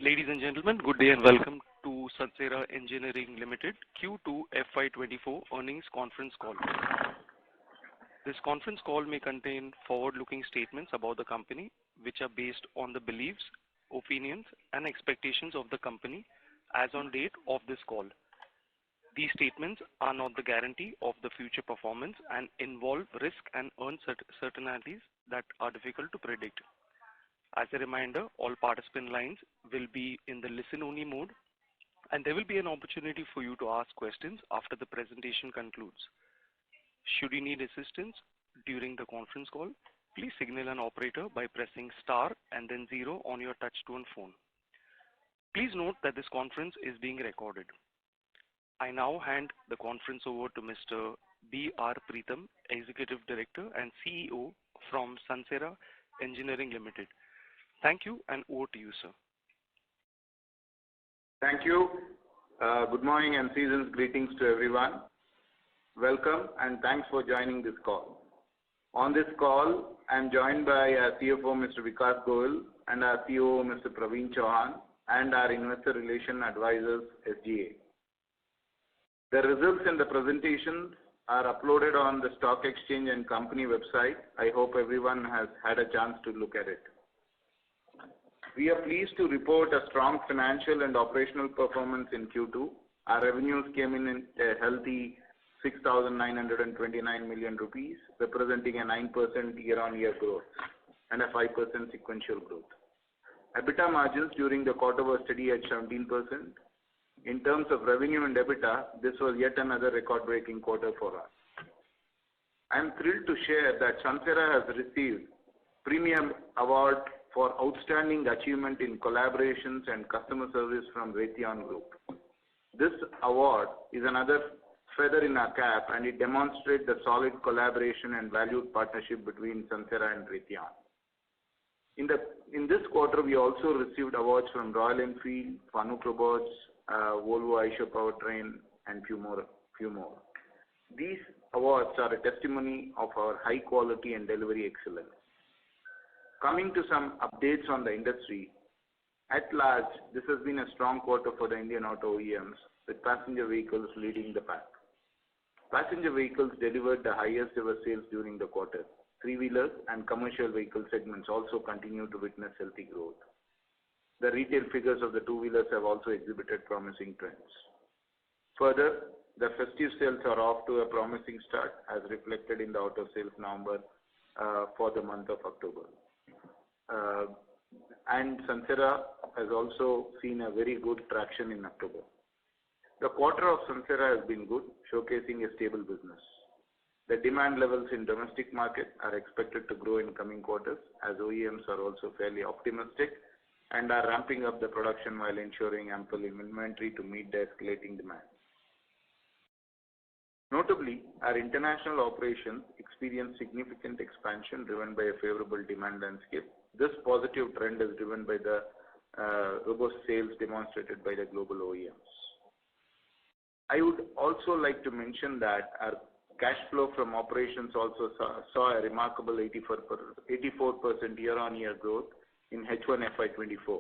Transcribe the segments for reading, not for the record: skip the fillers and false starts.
Ladies and gentlemen, good day and welcome to Sansera Engineering Limited Q2 FY24 earnings conference call. This conference call may contain forward-looking statements about the company, which are based on the beliefs, opinions, and expectations of the company as on date of this call. These statements are not the guarantee of the future performance and involve risk and uncertainties that are difficult to predict. As a reminder, all participant lines will be in the listen-only mode, and there will be an opportunity for you to ask questions after the presentation concludes. Should you need assistance during the conference call, please signal an operator by pressing star and then 0 on your touch-tone phone. Please note that this conference is being recorded. I now hand the conference over to Mr. B.R. Preetham, Executive Director and CEO from Sansera Engineering Limited. Thank you, and over to you, sir. Thank you. Good morning and season's greetings to everyone. Welcome and thanks for joining this call. On this call, I am joined by our CFO, Mr. Vikas Goel, and our COO, Mr. Praveen Chauhan, and our Investor Relation Advisors, SGA. The results and the presentations are uploaded on the stock exchange and company website. I hope everyone has had a chance to look at it. We are pleased to report a strong financial and operational performance in Q2. Our revenues came in at a healthy 6,929 million rupees, representing a 9% year-on-year growth and a 5% sequential growth. EBITDA margins during the quarter were steady at 17%. In terms of revenue and EBITDA, this was yet another record-breaking quarter for us. I am thrilled to share that Sansera has received Premium Award for Outstanding Achievement in Collaborations and Customer Service from Raytheon Group. This award is another feather in our cap, and it demonstrates the solid collaboration and valued partnership between Sansera and Raytheon. In this quarter, we also received awards from Royal Enfield, Fanuc Robots, Volvo Eicher Powertrain, and few more. These awards are a testimony of our high quality and delivery excellence. Coming to some updates on the industry, at large, this has been a strong quarter for the Indian auto OEMs, with passenger vehicles leading the pack. Passenger vehicles delivered the highest ever sales during the quarter. Three-wheelers and commercial vehicle segments also continue to witness healthy growth. The retail figures of the two-wheelers have also exhibited promising trends. Further, the festive sales are off to a promising start, as reflected in the auto sales number for the month of October. And Sansera has also seen a very good traction in October. The quarter of Sansera has been good, showcasing a stable business. The demand levels in domestic market are expected to grow in coming quarters, as OEMs are also fairly optimistic and are ramping up the production while ensuring ample inventory to meet the escalating demand. Notably, our international operations experienced significant expansion driven by a favorable demand landscape. This positive trend is driven by the robust sales demonstrated by the global OEMs. I would also like to mention that our cash flow from operations also saw a remarkable 84% year-on-year growth in H1 FY24.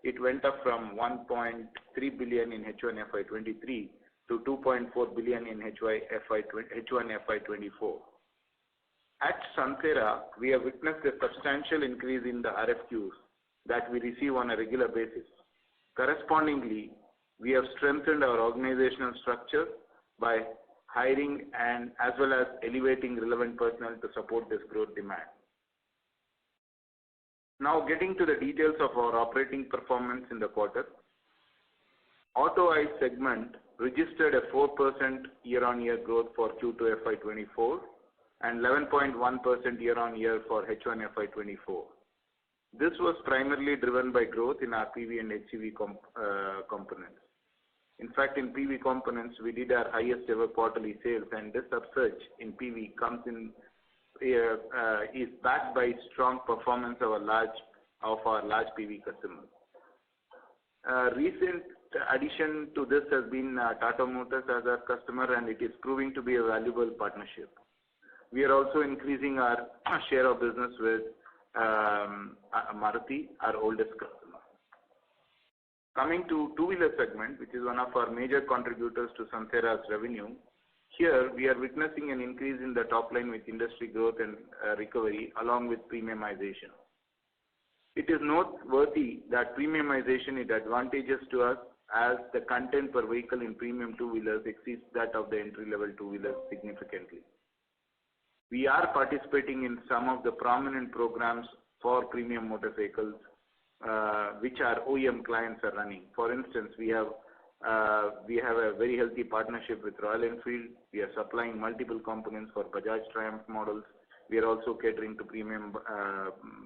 It went up from 1.3 billion in H1 FY23 to 2.4 billion in H1 FY24. At Sansera, we have witnessed a substantial increase in the RFQs that we receive on a regular basis. Correspondingly, we have strengthened our organizational structure by hiring and as well as elevating relevant personnel to support this growth demand. Now getting to the details of our operating performance in the quarter. Auto ICE segment registered a 4% year-on-year growth for Q2 FY24 and 11.1% year-on-year for H1 FY24. This was primarily driven by growth in our PV and HCV components. In fact, in PV components, we did our highest ever quarterly sales, and this upsurge in PV is backed by strong performance of our large PV customers. Recent addition to this has been Tata Motors as our customer, and it is proving to be a valuable partnership. We are also increasing our share of business with Maruti, our oldest customer. Coming to two-wheeler segment, which is one of our major contributors to Sansera's revenue, here we are witnessing an increase in the top line with industry growth and recovery along with premiumization. It is noteworthy that premiumization is advantageous to us as the content per vehicle in premium two-wheelers exceeds that of the entry-level two-wheelers significantly. We are participating in some of the prominent programs for premium motorcycles, which our OEM clients are running. For instance, we have a very healthy partnership with Royal Enfield. We are supplying multiple components for Bajaj Triumph models. We are also catering to premium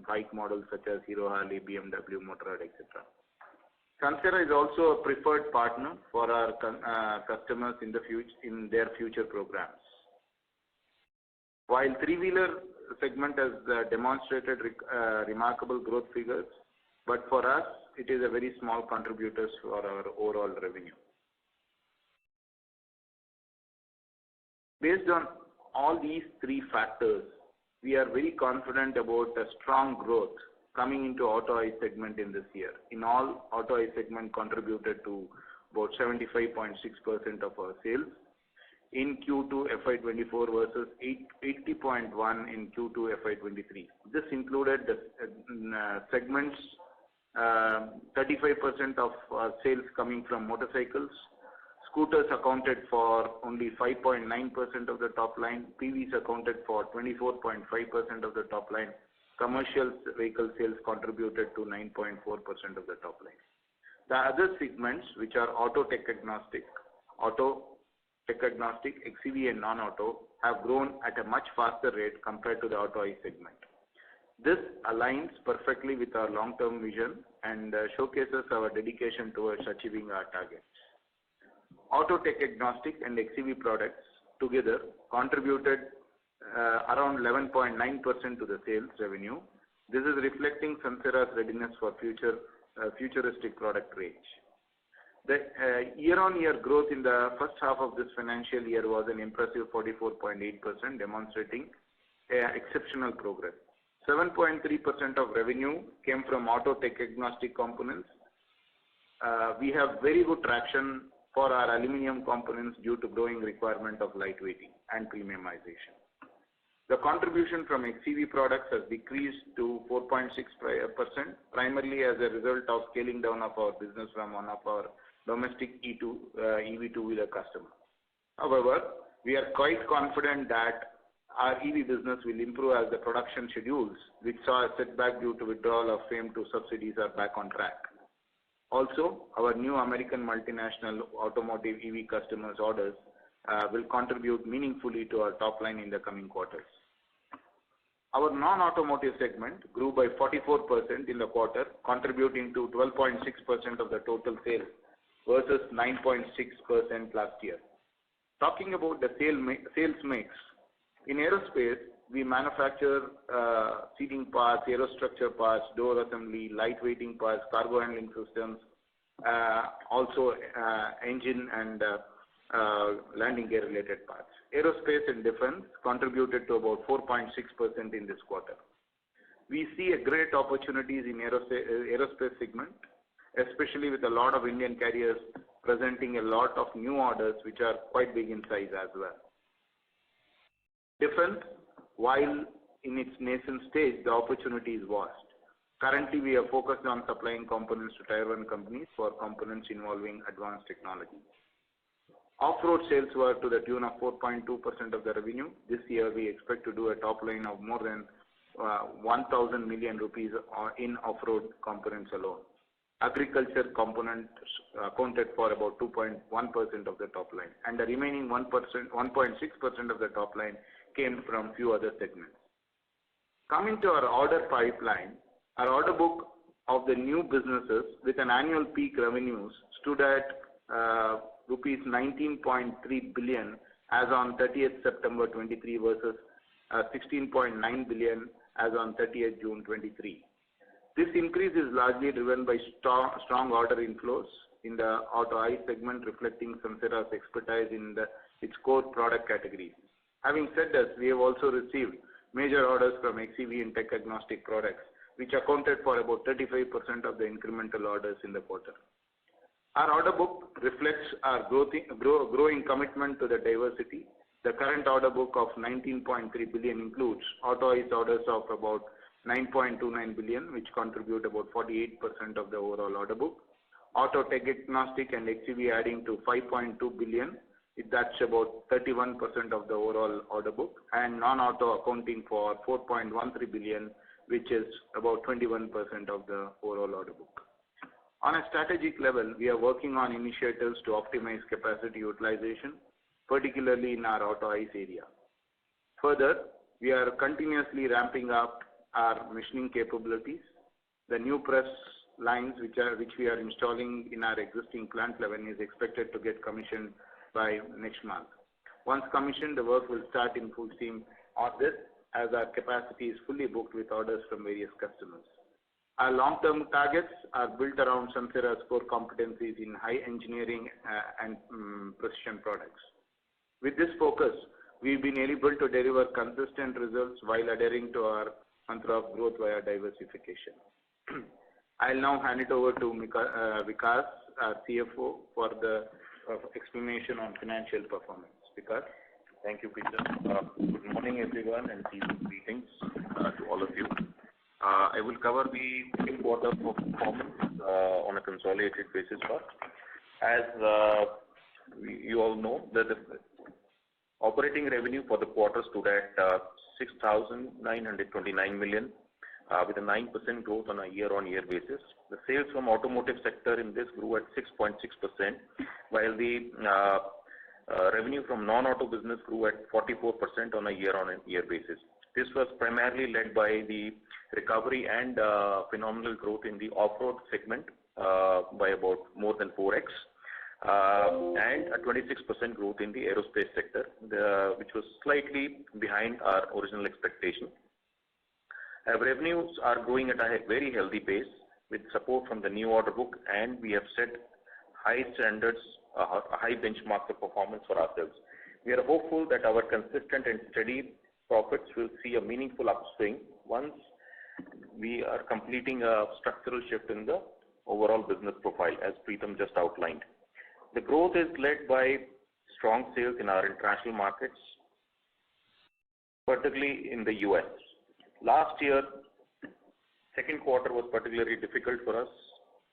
bike models such as Hero, Harley, BMW, Motorrad, etc. Sansera is also a preferred partner for our customers in their future programs. While three-wheeler segment has demonstrated remarkable growth figures, but for us, it is a very small contributor for our overall revenue. Based on all these three factors, we are very confident about a strong growth coming into auto ICE segment in this year. In all, auto ICE segment contributed to about 75.6% of our sales in Q2 FY24 versus 80.1% in Q2 FY23. This included the segments 35% of sales coming from motorcycles. Scooters accounted for only 5.9% of the top line. PVs accounted for 24.5% of the top line. Commercial vehicle sales contributed to 9.4% of the top line. The other segments, which are auto tech agnostic, XEV and non-auto, have grown at a much faster rate compared to the auto ICE segment. This aligns perfectly with our long-term vision and showcases our dedication towards achieving our targets. Auto tech agnostic and XEV products together contributed around 11.9% to the sales revenue. This is reflecting Sansera's readiness for futuristic product range. The year-on-year growth in the first half of this financial year was an impressive 44.8%, demonstrating exceptional progress. 7.3% of revenue came from auto tech agnostic components. We have very good traction for our aluminium components due to growing requirement of lightweighting and premiumization. The contribution from XEV products has decreased to 4.6%, primarily as a result of scaling down of our business from one of our domestic EV two-wheeler customers. However, we are quite confident that our EV business will improve as the production schedules, which saw a setback due to withdrawal of FAME 2 subsidies, are back on track. Also, our new American multinational automotive EV customers' orders will contribute meaningfully to our top line in the coming quarters. Our non-automotive segment grew by 44% in the quarter, contributing to 12.6% of the total sales versus 9.6% last year. Talking about the sales mix, in aerospace, we manufacture seating parts, aerostructure parts, door assembly, lightweighting parts, cargo handling systems, also engine and landing gear related parts. Aerospace and defense contributed to about 4.6% in this quarter. We see a great opportunities in aerospace segment, especially with a lot of Indian carriers presenting a lot of new orders which are quite big in size as well. Defense, while in its nascent stage, the opportunity is vast. Currently, we are focused on supplying components to Tier 1 companies for components involving advanced technology. Off-road sales were to the tune of 4.2% of the revenue. This year, we expect to do a top line of more than 1,000 million rupees in off-road components alone. Agriculture components accounted for about 2.1% of the top line, and the remaining 1.6% of the top line came from few other segments. Coming to our order pipeline, our order book of the new businesses with an annual peak revenues stood at rupees 19.3 billion as on 30th September 23 versus 16.9 billion as on 30th June 23. This increase is largely driven by strong order inflows in the auto ICE segment, reflecting Sansera's expertise in its core product categories. Having said this, we have also received major orders from XEV and tech agnostic products, which accounted for about 35% of the incremental orders in the quarter. Our order book reflects our growing commitment to the diversity. The current order book of 19.3 billion includes auto ICE orders of about 9.29 billion, which contribute about 48% of the overall order book. Auto tech agnostic and XEV adding to 5.2 billion, that's about 31% of the overall order book, and non-auto accounting for 4.13 billion, which is about 21% of the overall order book. On a strategic level, we are working on initiatives to optimize capacity utilization, particularly in our auto ICE area. Further, we are continuously ramping up our machining capabilities. The new press lines which we are installing in our existing plant 11 is expected to get commissioned by next month. Once commissioned, the work will start in full steam on this, as our capacity is fully booked with orders from various customers. Our long-term targets are built around Sansera's core competencies in high engineering and precision products. With this focus, we've been able to deliver consistent results while adhering to our mantra of growth via diversification. I'll now hand it over to Vikas, our CFO, for the explanation on financial performance. Vikas? Thank you, Peter. Good morning, everyone, and season's greetings to all of you. I will cover the second quarter performance on a consolidated basis first. As you all know, the operating revenue for the quarter stood at 6,929 million, with a 9% growth on a year-on-year basis. The sales from automotive sector in this grew at 6.6%, while the revenue from non-auto business grew at 44% on a year-on-year basis. This was primarily led by the recovery and phenomenal growth in the off-road segment by about more than 4x, and a 26% growth in the aerospace sector, which was slightly behind our original expectation. Our revenues are growing at a very healthy pace with support from the new order book, and we have set high standards, high benchmarks of performance for ourselves. We are hopeful that our consistent and steady profits will see a meaningful upswing once we are completing a structural shift in the overall business profile, as Preetham just outlined. The growth is led by strong sales in our international markets, particularly in the US. Last year, second quarter was particularly difficult for us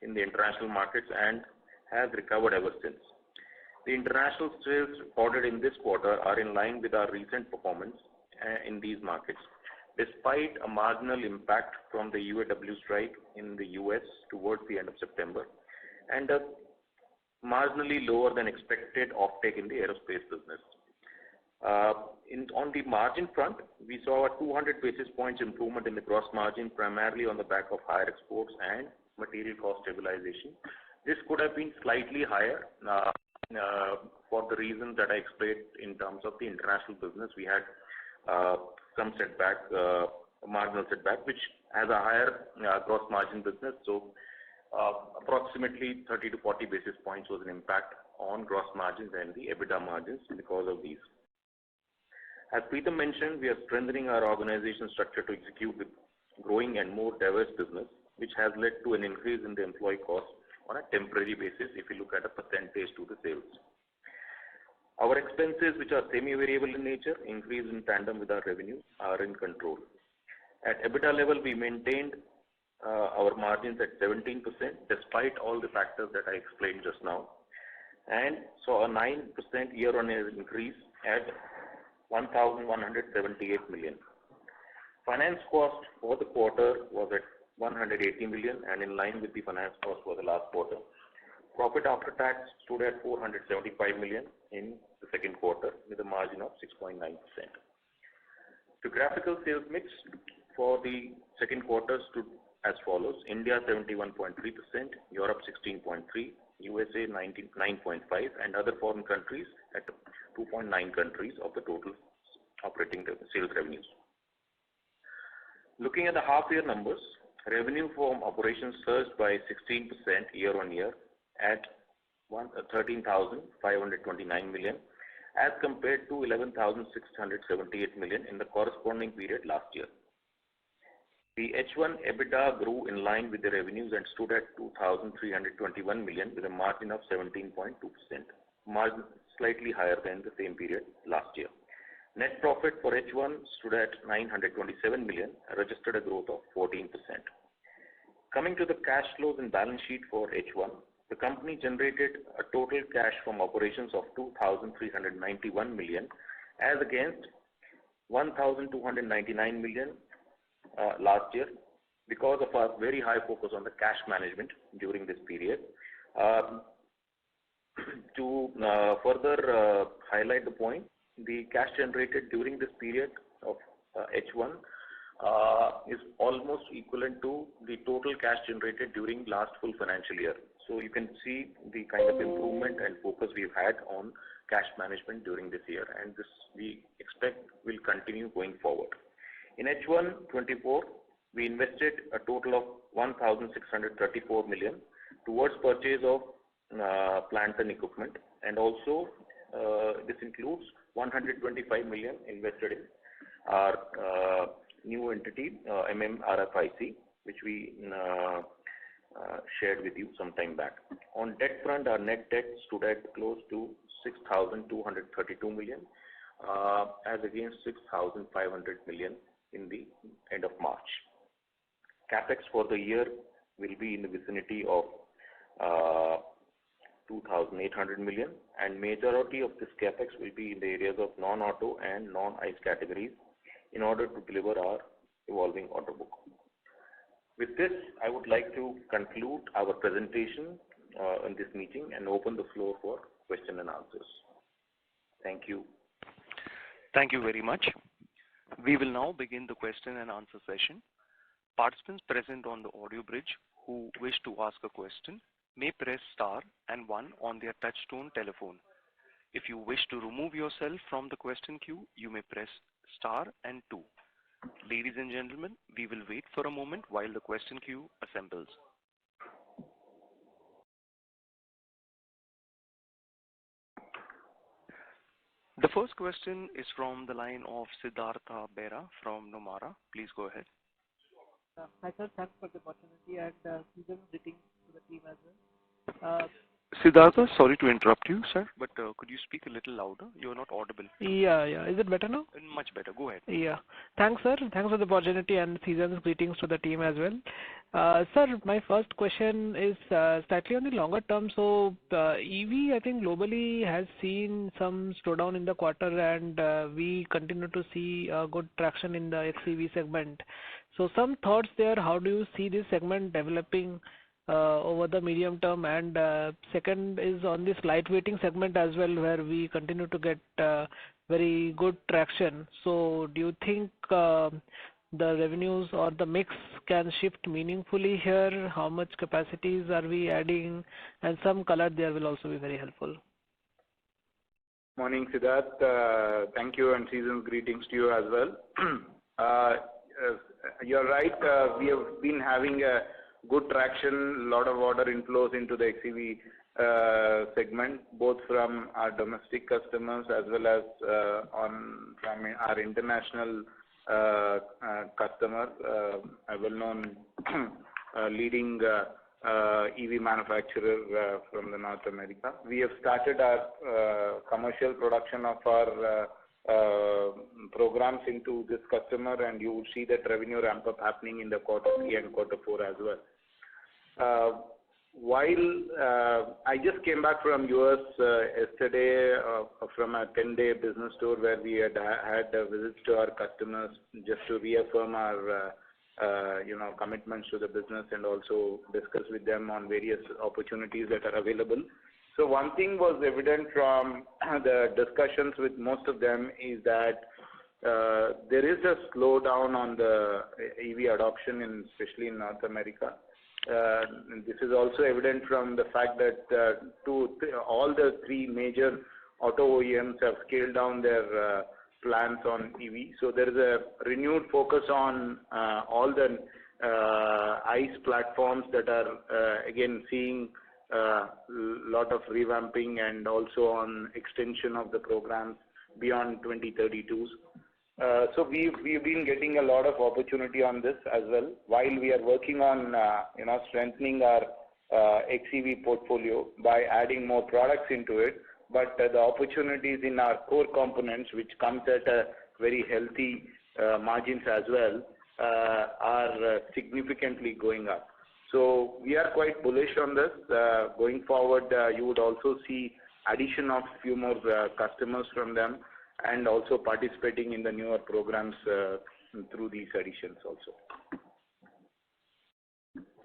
in the international markets and has recovered ever since. The international sales recorded in this quarter are in line with our recent performance in these markets, despite a marginal impact from the UAW strike in the US towards the end of September, and a marginally lower than expected offtake in the aerospace business. On the margin front, we saw a 200 basis points improvement in the gross margin, primarily on the back of higher exports and material cost stabilization. This could have been slightly higher for the reasons that I explained in terms of the international business. We had some setback, marginal setback, which has a higher gross margin business. So approximately 30 to 40 basis points was an impact on gross margins and the EBITDA margins because of these. As Preetham mentioned, we are strengthening our organization structure to execute with growing and more diverse business, which has led to an increase in the employee cost on a temporary basis if you look at a percentage to the sales. Our expenses, which are semi-variable in nature, increase in tandem with our revenue, are in control. At EBITDA level, we maintained our margins at 17% despite all the factors that I explained just now, and saw a 9% year-on-year increase at 1,178 million. Finance cost for the quarter was at 180 million and in line with the finance cost for the last quarter. Profit after tax stood at 475 million in the second quarter with a margin of 6.9%. Geographical sales mix for the second quarter stood as follows: India 71.3%, Europe 16.3%, USA 9.5%, and other foreign countries at 2.9 countries of the total operating sales revenues. Looking at the half-year numbers, revenue from operations surged by 16% year-on-year at 13,529 million as compared to 11,678 million in the corresponding period last year. The H1 EBITDA grew in line with the revenues and stood at 2,321 million with a margin of 17.2%, margin slightly higher than the same period last year. Net profit for H1 stood at 927 million, registered a growth of 14%. Coming to the cash flows and balance sheet for H1, the company generated a total cash from operations of 2,391 million as against 1,299 million last year because of our very high focus on the cash management during this period. To further highlight the point, the cash generated during this period of H1 is almost equivalent to the total cash generated during last full financial year. So you can see the kind of improvement and focus we've had on cash management during this year, and this we expect will continue going forward. In H1 24, we invested a total of 1,634 million towards purchase of plant and equipment, and also this includes 125 million invested in our new entity, MMRFIC, which we shared with you some time back. On debt front, our net debt stood at close to 6,232 million as against 6,500 million in the end of March. Capex for the year will be in the vicinity of 2,800 million, and majority of this capex will be in the areas of non-auto and non-ICE categories in order to deliver our evolving order book. With this, I would like to conclude our presentation in this meeting and open the floor for question and answers. Thank you. Thank you very much. We will now begin the question and answer session. Participants present on the audio bridge who wish to ask a question may press star and 1 on their touch-tone telephone. If you wish to remove yourself from the question queue, you may press star and 2. Ladies and gentlemen, we will wait for a moment while the question queue assembles. The first question is from the line of Siddhartha Bera from Nomura. Please go ahead. Hi sir, thanks for the opportunity and season greetings to the team as well. Siddhartha, sorry to interrupt you, sir, but could you speak a little louder? You are not audible. Yeah. Is it better now? Much better. Go ahead. Yeah. Thanks, sir. Thanks for the opportunity and season's greetings to the team as well. Sir, my first question is slightly on the longer term. So EV, I think globally has seen some slowdown in the quarter, and we continue to see good traction in the xEV segment. So some thoughts there. How do you see this segment developing over the medium term? And second is on this lightweighting segment as well, where we continue to get very good traction. So do you think the revenues or the mix can shift meaningfully here? How much capacities are we adding? And some color there will also be very helpful. Morning, Siddharth. Thank you and season's greetings to you as well. You're right. We have been having a good traction, a lot of order inflows into the xEV segment, both from our domestic customers as well as from our international customers, a well-known leading EV manufacturer from the North America. We have started our commercial production of our programs into this customer, and you will see that revenue ramp up happening in the quarter 3 and quarter 4 as well. While I just came back from US yesterday from a 10-day business tour where we had visits to our customers just to reaffirm our commitments to the business and also discuss with them on various opportunities that are available. So one thing was evident from the discussions with most of them is that there is a slowdown on the EV adoption, especially in North America. This is also evident from the fact that all the 3 major auto OEMs have scaled down their plans on EV. So there is a renewed focus on all the ICE platforms that are again seeing a lot of revamping and also on extension of the programs beyond 2032s. So we've been getting a lot of opportunity on this as well, while we are working on strengthening our XEV portfolio by adding more products into it. But the opportunities in our core components, which comes at a very healthy margins as well, are significantly going up. So we are quite bullish on this. Going forward, you would also see addition of few more customers from them, and also participating in the newer programs through these additions also.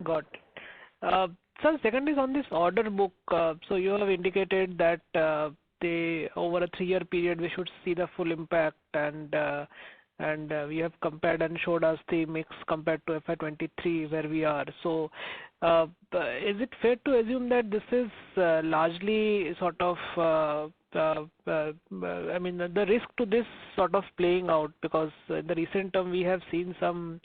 Got it. Sir, second is on this order book. So you have indicated that over a 3-year period we should see the full impact, and we have compared and showed us the mix compared to FY23 where we are. So is it fair to assume that this is largely sort of I mean, the risk to this sort of playing out, because in the recent term we have seen some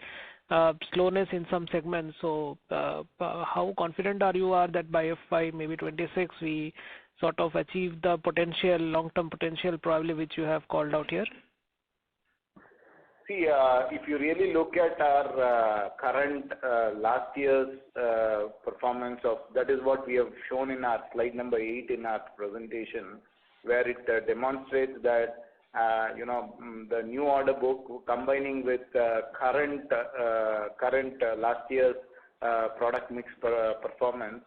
slowness in some segments. So how confident are you that by FY maybe 26 we sort of achieve the potential, long-term potential probably which you have called out here? See, if you really look at our current last year's performance of, that is what we have shown in our slide number 8 in our presentation, where it demonstrates that the new order book combining with current last year's product mix performance,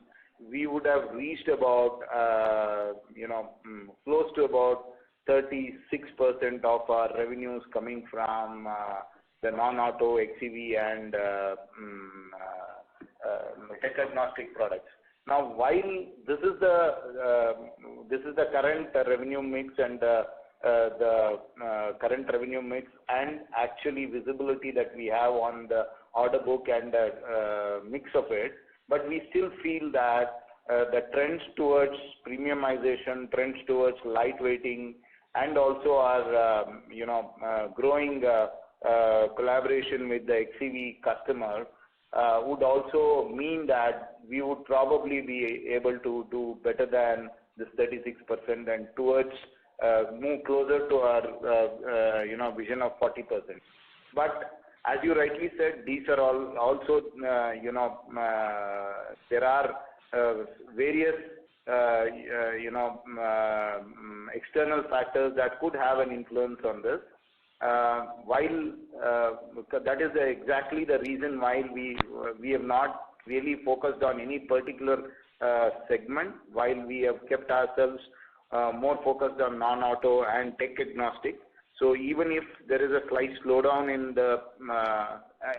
we would have reached about close to about 36% of our revenues coming from the non-auto, XEV, and tech-agnostic products. Now, while this is the current revenue mix and the current revenue mix and actually visibility that we have on the order book and the mix of it, but we still feel that the trends towards premiumization, trends towards lightweighting, and also our growing collaboration with the XEV customer would also mean that we would probably be able to do better than this 36% and towards move closer to our vision of 40%. But as you rightly said, these are all also there are various external factors that could have an influence on this. While that is exactly the reason why we have not really focused on any particular segment, while we have kept ourselves more focused on non-auto and tech-agnostic. So even if there is a slight slowdown in the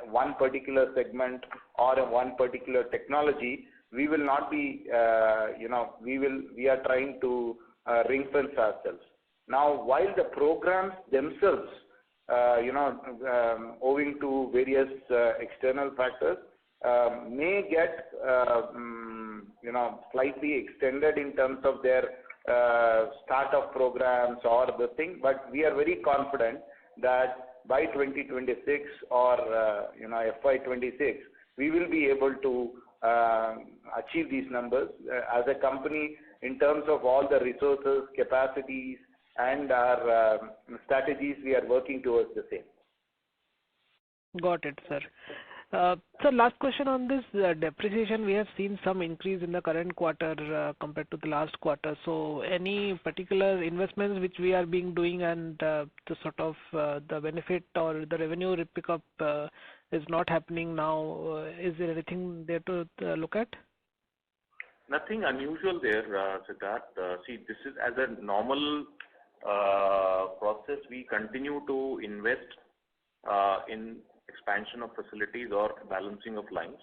one particular segment or one particular technology, we will not be, we are trying to ring fence ourselves. Now, while the programs themselves, owing to various external factors, may get, slightly extended in terms of their start of programs or the thing, but we are very confident that by 2026 or FY26, we will be able to achieve these numbers as a company in terms of all the resources, capacities, and our strategies. We are working towards the same. Got it, sir. So last question on this depreciation. We have seen some increase in the current quarter compared to the last quarter. So any particular investments which we are doing and the sort of the benefit or the revenue pickup is not happening now? Is there anything there to look at? Nothing unusual there, Siddharth. See, this is as a normal process. We continue to invest in expansion of facilities or balancing of lines.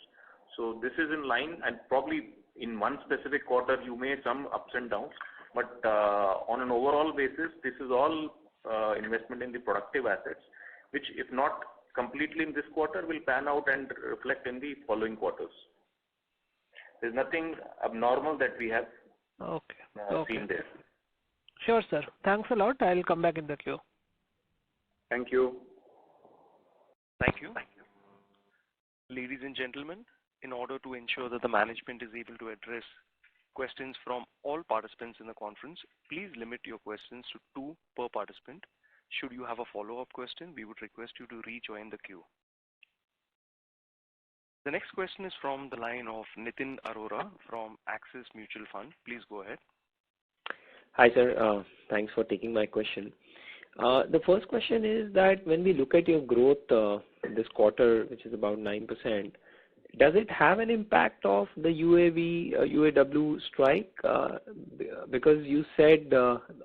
So this is in line, and probably in one specific quarter you may some ups and downs, but on an overall basis, this is all investment in the productive assets, which if not completely in this quarter will pan out and reflect in the following quarters. There's nothing abnormal that we have seen there. Sure, sir. Thanks a lot. I'll come back in the queue. Thank you. Thank you. Ladies and gentlemen, in order to ensure that the management is able to address questions from all participants in the conference, please limit your questions to 2 per participant. Should you have a follow-up question, we would request you to rejoin the queue. The next question is from the line of Nitin Arora from Axis Mutual Fund. Please go ahead. Hi, sir. Thanks for taking my question. The first question is that when we look at your growth this quarter, which is about 9%, does it have an impact of the UAW strike? Because you said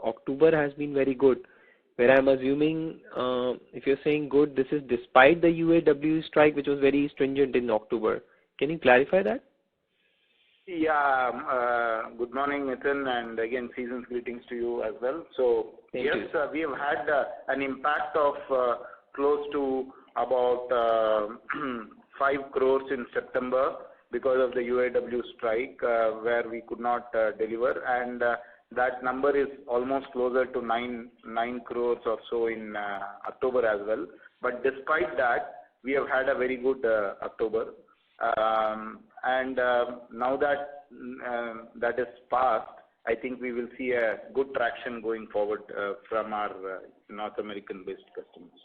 October has been very good, where I'm assuming if you're saying good, this is despite the UAW strike, which was very stringent in October. Can you clarify that? Yeah. Good morning, Nitin, and again, season's greetings to you as well. So, Thank yes, you. we have had an impact of close to about 5 crores in September because of the UAW strike, where we could not deliver, and that number is almost closer to 9 crores or so in October as well. But despite that, we have had a very good October. And now that that is past, I think we will see a good traction going forward from our North American-based customers.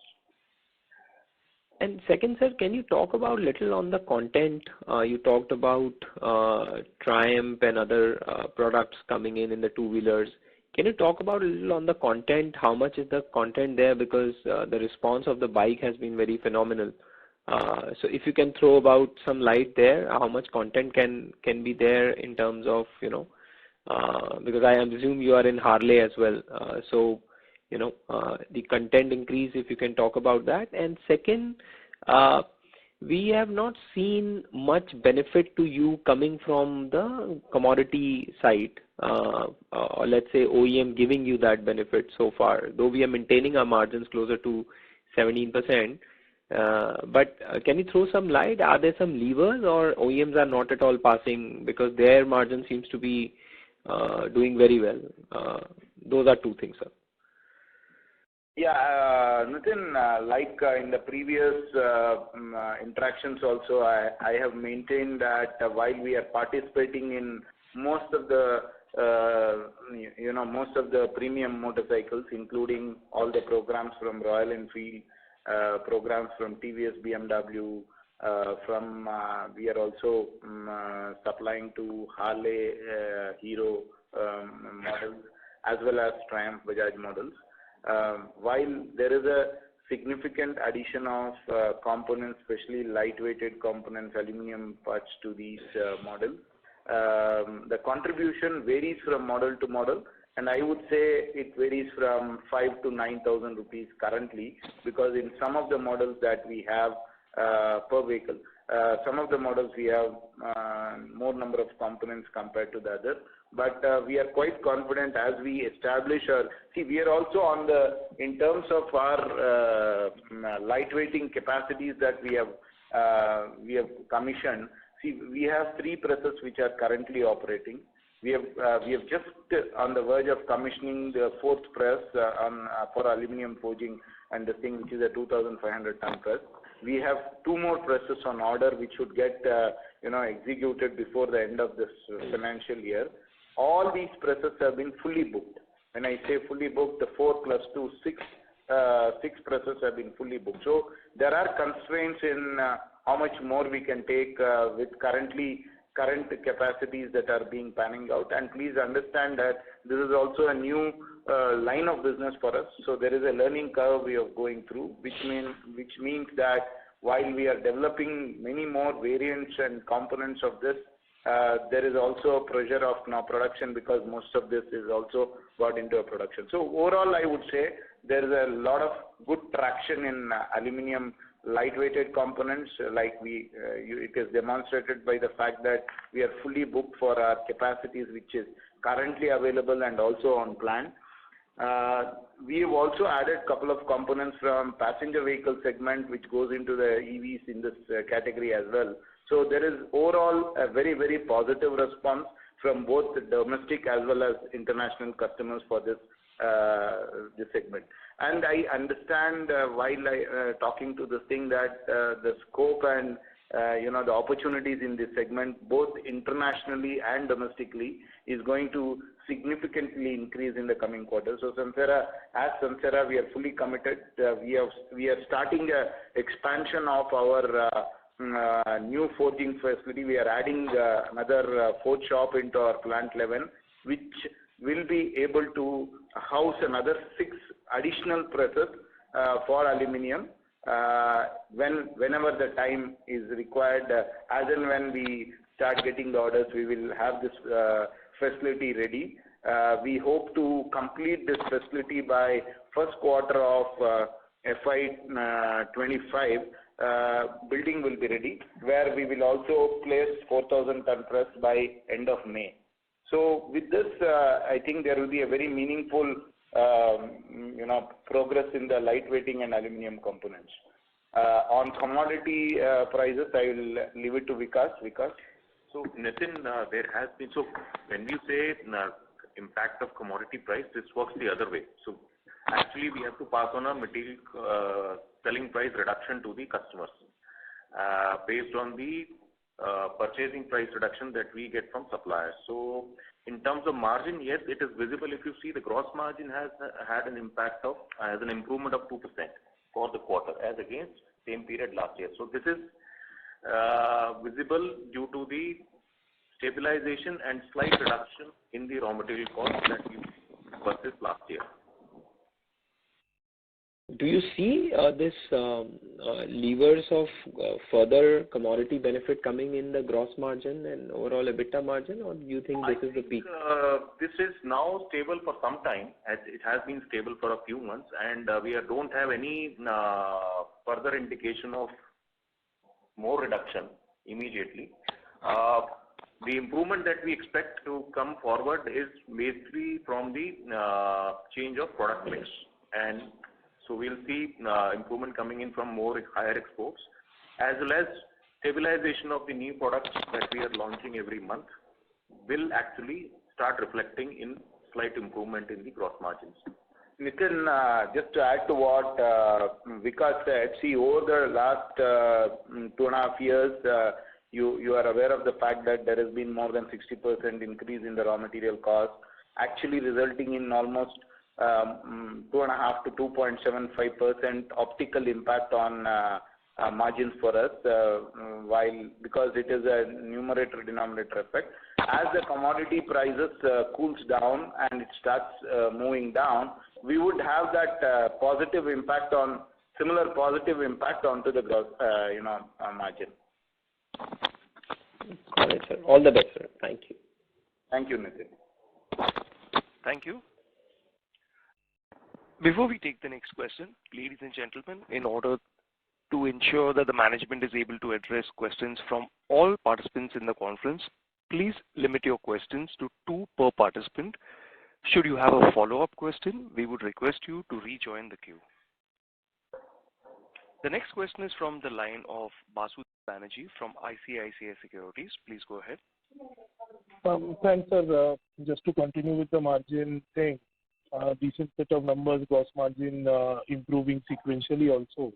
And second, sir, can you talk about little on the content? You talked about Triumph and other products coming in the two-wheelers. Can you talk about a little on the content? How much is the content there? Because the response of the bike has been very phenomenal. So if you can throw about some light there, how much content can be there in terms of, because I assume you are in Harley as well. So, the content increase, if you can talk about that. And second, we have not seen much benefit to you coming from the commodity side, or let's say OEM giving you that benefit so far, though we are maintaining our margins closer to 17%. But can you throw some light? Are there some levers, or OEMs are not at all passing because their margin seems to be doing very well? Those are two things, sir. Yeah, Nitin, like in the previous interactions also, I have maintained that while we are participating in most of the most of the premium motorcycles, including all the programs from Royal Enfield, programs from TVS, BMW, we are also supplying to Harley, Hero models, as well as Triumph Bajaj models. While there is a significant addition of components, especially lightweighted components, aluminum parts to these models, the contribution varies from model to model, and I would say it varies from 5,000 to 9,000 rupees currently, because in some of the models that we have per vehicle, some of the models we have more number of components compared to the others. But we are quite confident as we establish we are also in terms of our lightweighting capacities that we have commissioned. We have 3 presses which are currently operating. We have just on the verge of commissioning the 4th press for aluminum forging, and the thing which is a 2,500 ton press. We have 2 more presses on order which should get executed before the end of this financial year. All these presses have been fully booked. When I say fully booked, the 4 plus 2, 6 presses have been fully booked. So there are constraints in how much more we can take with current capacities that are being panning out. And please understand that this is also a new line of business for us. So there is a learning curve we are going through, which means that while we are developing many more variants and components of this, there is also a pressure of now production, because most of this is also got into a production. So overall, I would say there is a lot of good traction in aluminum lightweighted components, like it is demonstrated by the fact that we are fully booked for our capacities, which is currently available and also on plan. We have also added a couple of components from passenger vehicle segment, which goes into the EVs in this category as well. So there is overall a very, very positive response from both the domestic as well as international customers for this segment. And I understand while talking to this thing that the scope and the opportunities in this segment, both internationally and domestically, is going to significantly increase in the coming quarters. So as Sansera, we are fully committed. We are starting a expansion of our new forging facility. We are adding another forge shop into our plant 11, which will be able to house another 6 additional presses for aluminium whenever the time is required. As and when we start getting the orders, we will have this facility ready. We hope to complete this facility by first quarter of FY25. Building will be ready, where we will also place 4,000 ton press by end of May. So with this, I think there will be a very meaningful progress in the lightweighting and aluminium components. On commodity prices, I will leave it to Vikas. So Nitin, there has been, so when we say impact of commodity price, this works the other way. So actually we have to pass on a material selling price reduction to the customers based on the purchasing price reduction that we get from suppliers. So in terms of margin, yes, it is visible. If you see, the gross margin has had an impact of, has an improvement of 2% for the quarter as against same period last year. So this is visible due to the stabilization and slight reduction in the raw material cost that we versus last year. Do you see this levers of further commodity benefit coming in the gross margin and overall EBITDA margin, or do you think this is the peak? This is now stable for some time. It has been stable for a few months, and we don't have any further indication of more reduction immediately. The improvement that we expect to come forward is basically from the change of product mix, and so we'll see improvement coming in from more higher exports, as well as stabilization of the new products that we are launching every month will actually start reflecting in slight improvement in the gross margins. Nitin, just to add to what Vikas said, see, over the last 2.5 years, you are aware of the fact that there has been more than 60% increase in the raw material cost, actually resulting in almost 2.5 to 2.75% optical impact on margins for us, because it is a numerator-denominator effect. As the commodity prices cools down and it starts moving down, we would have that positive impact similar positive impact onto the gross, margin. Got it, sir. All the best, sir. Thank you. Thank you, Nitin. Thank you. Before we take the next question, ladies and gentlemen, in order to ensure that the management is able to address questions from all participants in the conference, please limit your questions to 2 per participant. Should you have a follow-up question, we would request you to rejoin the queue. The next question is from the line of Basu Banerjee from ICICI Securities. Please go ahead. Thanks, sir. Just to continue with the margin thing, decent set of numbers, gross margin improving sequentially also.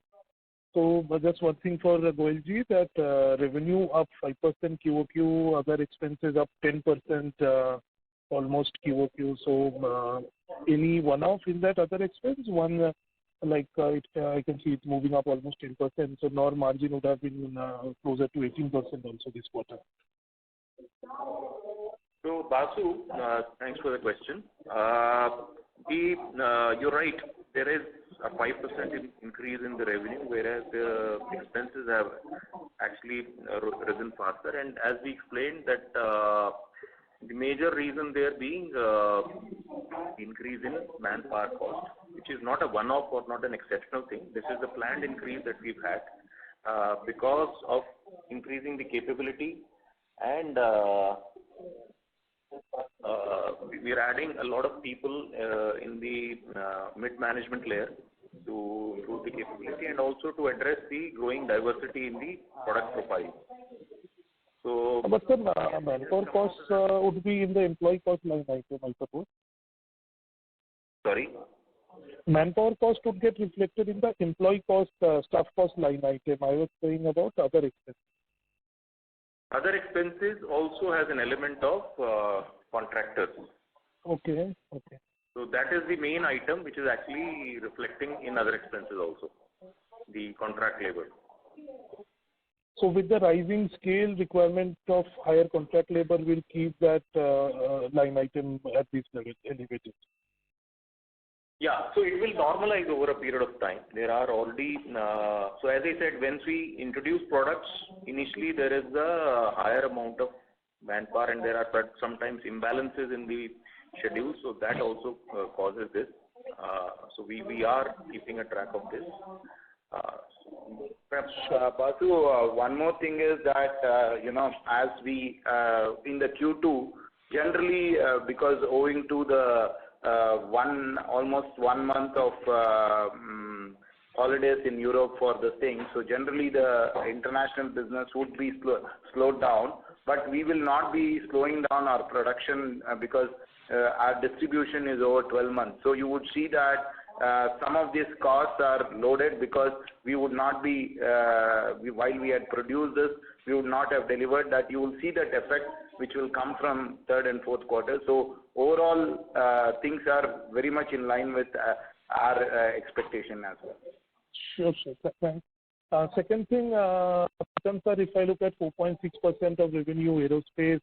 So just one thing for Goelji, that revenue up 5% QOQ, other expenses up 10% almost QOQ. So any one-off in that other expense? One, I can see it's moving up almost 10%, so NOR margin would have been closer to 18% also this quarter. So Basu, thanks for the question. You're right. There is a 5% increase in the revenue, whereas the expenses have actually risen faster. And as we explained, that the major reason there being increase in manpower cost, which is not a one-off or not an exceptional thing. This is the planned increase that we've had because of increasing the capability, and we're adding a lot of people in the mid-management layer to improve the capability and also to address the growing diversity in the product profile. So, but sir, manpower costs would be in the employee cost line item, I suppose. Sorry? Manpower cost would get reflected in the employee cost, staff cost line item. I was saying about other expenses. Other expenses also has an element of contractors. Okay. So that is the main item which is actually reflecting in other expenses also, the contract labor. So with the rising scale, requirement of higher contract labor will keep that line item at this level elevated. Yeah, so it will normalize over a period of time. There are already, so as I said, once we introduce products, initially there is a higher amount of manpower and there are sometimes imbalances in the schedule, so that also causes this. So we are keeping a track of this. Perhaps, Basu, one more thing is that, as we, in the Q2, generally, because owing to the almost 1 month of holidays in Europe for the thing, so generally the international business would be slowed down, but we will not be slowing down our production because our distribution is over 12 months. So you would see that some of these costs are loaded because we would not be, while we had produced this, we would not have delivered that. You will see that effect which will come from third and fourth quarter. So overall, things are very much in line with our expectation as well. Sure. Thanks. Second thing, sir, if I look at 4.6% of revenue aerospace,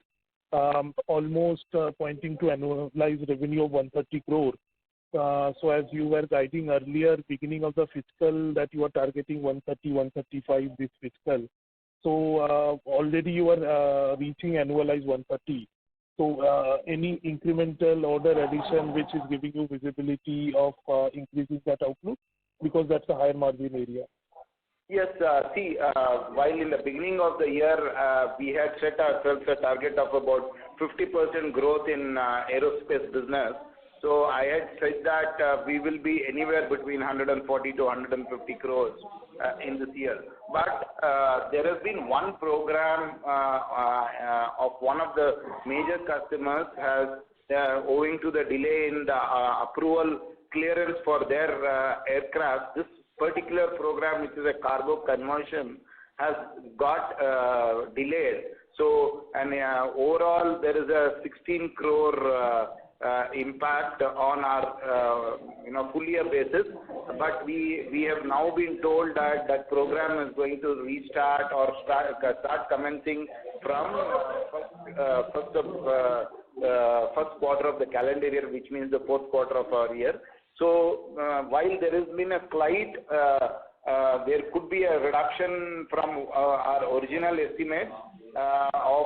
almost pointing to annualized revenue of 130 crore. So as you were guiding earlier, beginning of the fiscal, that you are targeting 130, 135 this fiscal. So already you are reaching annualized 130. So any incremental order addition which is giving you visibility of increasing that outlook, because that's a higher margin area. Yes, while in the beginning of the year, we had set ourselves a target of about 50% growth in aerospace business. So I had said that we will be anywhere between 140 to 150 crores in this year. But there has been one program of one of the major customers has, owing to the delay in the approval clearance for their aircraft, this particular program, which is a cargo conversion, has got delayed. So, and overall, there is a 16 crore impact on our full year basis, but we have now been told that that program is going to restart or start commencing from first quarter of the calendar year, which means the fourth quarter of our year. So while there has been a slight, there could be a reduction from our original estimate of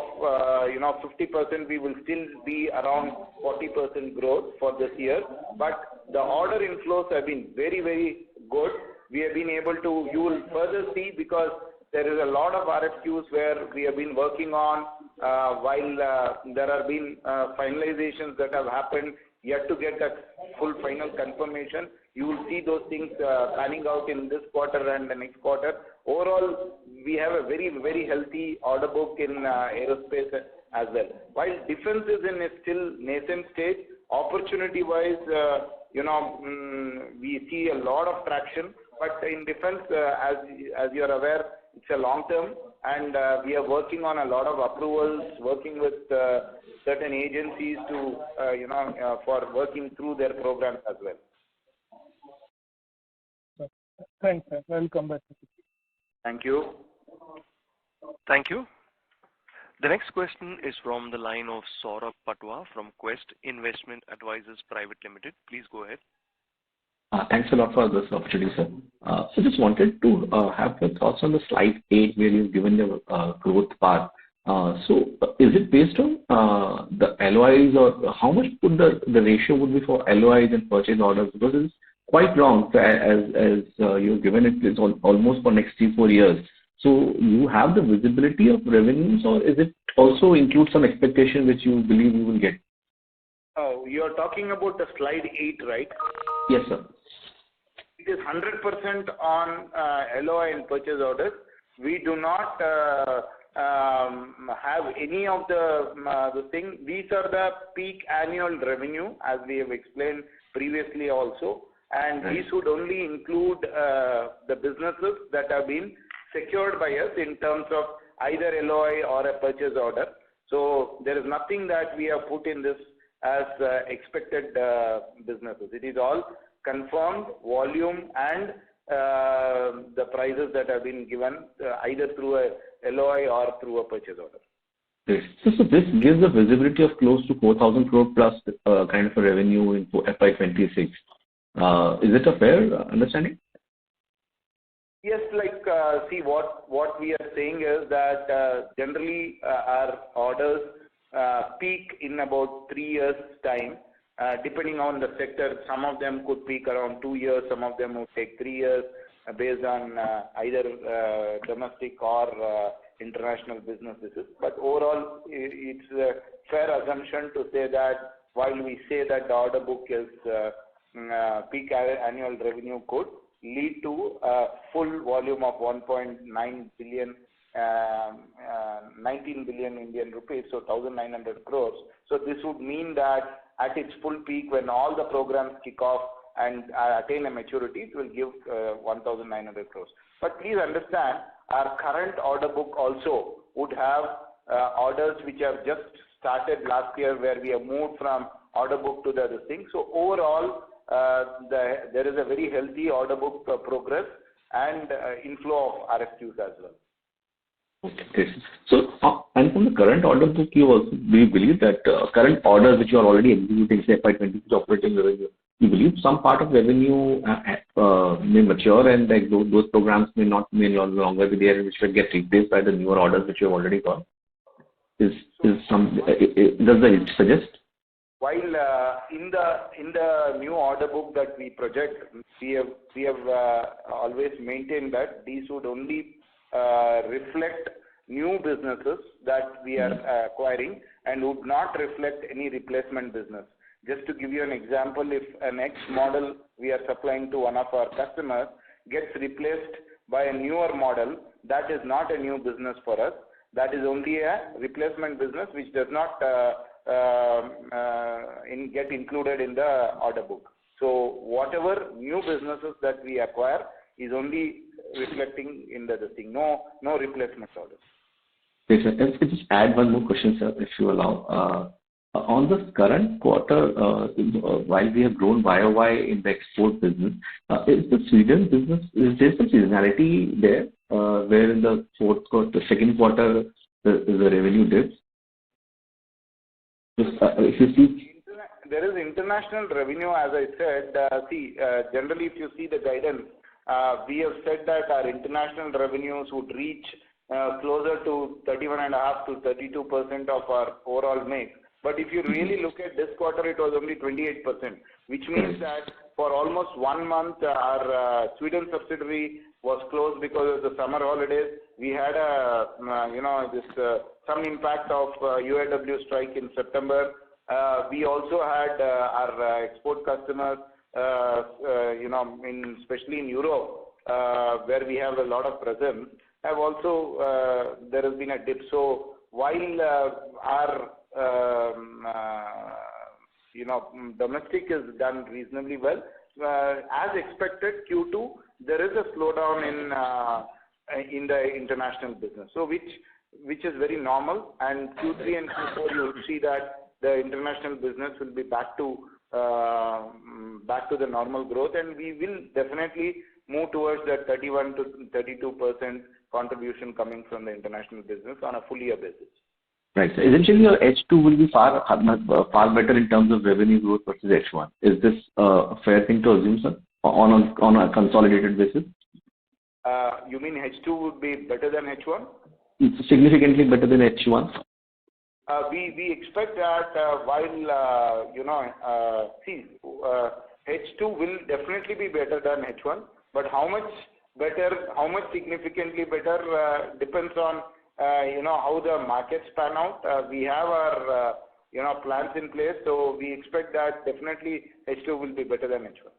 50%, we will still be around 40% growth for this year. But the order inflows have been very, very good. We have been able to, you will further see, because there is a lot of RFQs where we have been working on, while there have been finalizations that have happened, yet to get a full final confirmation. You will see those things panning out in this quarter and the next quarter. Overall, we have a very, very healthy order book in aerospace as well. While defense is in a still nascent stage, opportunity-wise, we see a lot of traction. But in defense, as you are aware, it's a long term, and we are working on a lot of approvals, working with certain agencies to, for working through their programs as well. Thanks, sir. I'll come back to you. Thank you. Thank you. The next question is from the line of Saurabh Patwa from Quest Investment Advisors Private Limited. Please go ahead. Thanks a lot for this opportunity, sir. So just wanted to have your thoughts on the slide 8 where you've given your growth path. So is it based on the LOIs, or how much would the ratio would be for LOIs and purchase orders? Because it's quite long, as you've given it is almost for next 3-4 years. So you have the visibility of revenues, or is it also include some expectation which you believe you will get? Oh, you are talking about the slide 8, right? Yes, sir. It is 100% on LOI and purchase orders. We do not have any of the thing. These are the peak annual revenue, as we have explained previously also. And these would only include the businesses that have been secured by us in terms of either LOI or a purchase order. So there is nothing that we have put in this as expected businesses. It is all confirmed volume and the prices that have been given either through a LOI or through a purchase order. Great. So this gives a visibility of close to 4,000 crore plus kind of a revenue in FY26. Is it a fair understanding? Yes, see what we are saying is that generally our orders peak in about 3 years' time, depending on the sector. Some of them could peak around 2 years, some of them would take 3 years, based on either domestic or international businesses. But overall, it's a fair assumption to say that while we say that the order book is peak annual revenue could lead to a full volume of 1.9 billion, 19 billion Indian rupees, so 1,900 crores. So this would mean that at its full peak, when all the programs kick off and attain a maturity, it will give 1,900 crores. But please understand, our current order book also would have orders which have just started last year, where we have moved from order book to the other thing. So overall, there is a very healthy order book progress and inflow of RFQs as well. Okay. So, and from the current order book, do you believe that current orders which you are already executing, say FY26 operating revenue, you believe some part of revenue may mature and like those programs may no longer be there, which will get replaced by the newer orders which you have already got? Does it suggest? While in the new order book that we project, we have always maintained that these would only reflect new businesses that we are acquiring and would not reflect any replacement business. Just to give you an example, if an X model we are supplying to one of our customers gets replaced by a newer model, that is not a new business for us. That is only a replacement business which does not get included in the order book. So whatever new businesses that we acquire is only reflecting in the thing. No replacement orders. Okay, sir. Let's just add one more question, sir, if you allow. On this current quarter, while we have grown YOY in the export business, is the Sweden business, is there some seasonality there, where in the second quarter, the revenue dips? If you see, there is international revenue, as I said. Generally, if you see the guidance, we have said that our international revenues would reach closer to 31.5% to 32% of our overall mix. But if you really look at this quarter, it was only 28%, which means that for almost 1 month, our Sweden subsidiary was closed because of the summer holidays. We had some impact of UAW strike in September. We also had our export customers, especially in Europe, where we have a lot of presence, have also there has been a dip. So while our domestic is done reasonably well, as expected, Q2 there is a slowdown in the international business. So which is very normal, and Q3 and Q4 you will see that the international business will be back to the normal growth, and we will definitely move towards that 31 to 32% contribution coming from the international business on a full year basis. Right. So essentially, your H2 will be far better in terms of revenue growth versus H1. Is this a fair thing to assume, sir, on a consolidated basis? You mean H2 would be better than H1? It's significantly better than H1. We expect that H2 will definitely be better than H1, but how much better, how much significantly better depends on how the markets pan out. We have our plans in place, so we expect that definitely H2 will be better than H1.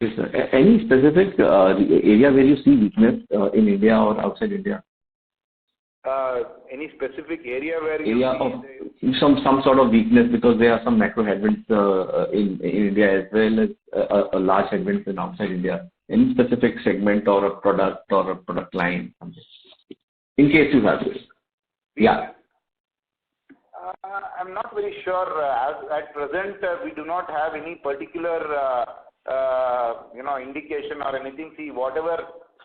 Yes, sir. Any specific area where you see weakness in India or outside India? Any specific area where you see some sort of weakness, because there are some macro headwinds in India as well as a large headwinds in outside India. Any specific segment or a product line? In case you have this. Yeah. I'm not very sure. At present, we do not have any particular, indication or anything. See, whatever